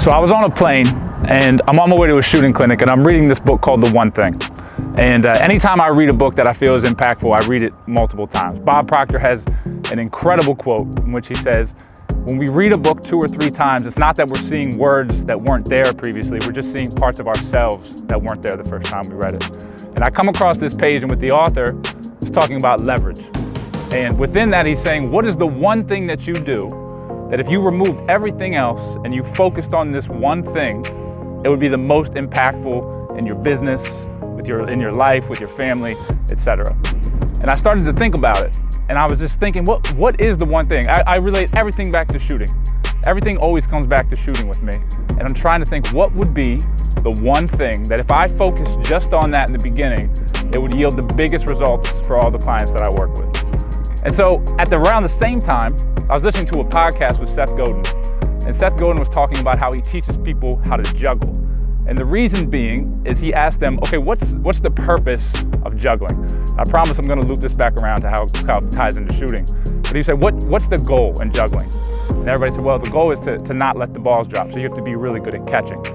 So I was on a plane and I'm on my way to a shooting clinic and I'm reading this book called The One Thing. And anytime I read a book that I feel is impactful, I read it multiple times. Bob Proctor has an incredible quote in which he says, when we read a book 2 or 3 times, it's not that we're seeing words that weren't there previously, we're just seeing parts of ourselves that weren't there the first time we read it. And I come across this page and with the author, he's talking about leverage. And within that, he's saying, what is the one thing that you do that if you removed everything else and you focused on this one thing, it would be the most impactful in your business, in your life, with your family, etc. And I started to think about it. And I was just thinking, what is the one thing? I relate everything back to shooting. Everything always comes back to shooting with me. And I'm trying to think what would be the one thing that if I focused just on that in the beginning, it would yield the biggest results for all the clients that I work with. And so around the same time, I was listening to a podcast with Seth Godin. And Seth Godin was talking about how he teaches people how to juggle. And the reason being is he asked them, okay, what's the purpose of juggling? I promise I'm gonna loop this back around to how it ties into shooting. But he said, what's the goal in juggling? And everybody said, well, the goal is to not let the balls drop. So you have to be really good at catching.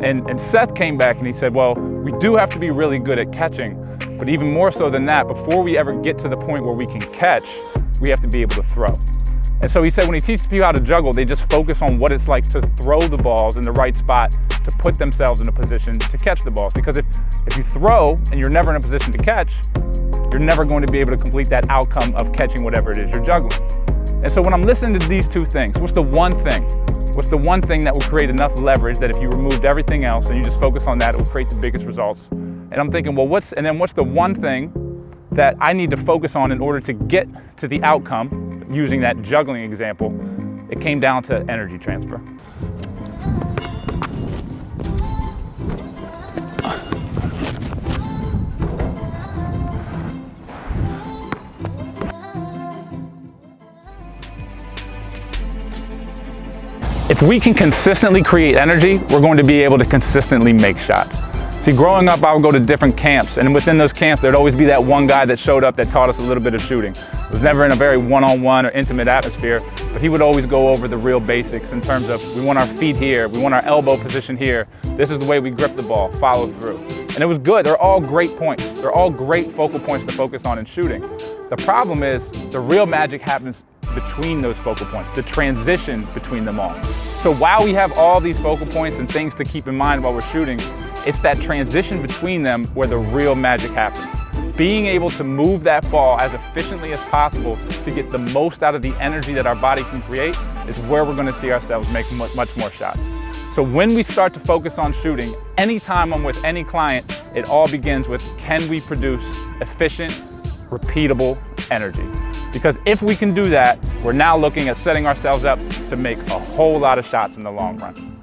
And Seth came back and he said, well, we do have to be really good at catching, but even more so than that, before we ever get to the point where we can catch, we have to be able to throw. And so he said when he teaches people how to juggle, they just focus on what it's like to throw the balls in the right spot to put themselves in a position to catch the balls. Because if you throw and you're never in a position to catch, you're never going to be able to complete that outcome of catching whatever it is you're juggling. And so when I'm listening to these two things, what's the one thing? What's the one thing that will create enough leverage that if you removed everything else and you just focus on that, it will create the biggest results? And I'm thinking, well, what's the one thing that I need to focus on in order to get to the outcome? Using that juggling example, it came down to energy transfer. If we can consistently create energy, we're going to be able to consistently make shots. See, growing up, I would go to different camps, and within those camps, there'd always be that one guy that showed up that taught us a little bit of shooting. It was never in a very one-on-one or intimate atmosphere, but he would always go over the real basics in terms of, we want our feet here, we want our elbow position here, this is the way we grip the ball, follow through. And it was good. They're all great points. They're all great focal points to focus on in shooting. The problem is, the real magic happens between those focal points, the transition between them all. So while we have all these focal points and things to keep in mind while we're shooting, it's that transition between them where the real magic happens. Being able to move that ball as efficiently as possible to get the most out of the energy that our body can create is where we're going to see ourselves make much more shots. So when we start to focus on shooting, anytime I'm with any client, it all begins with, can we produce efficient, repeatable energy? Because if we can do that, we're now looking at setting ourselves up to make a whole lot of shots in the long run.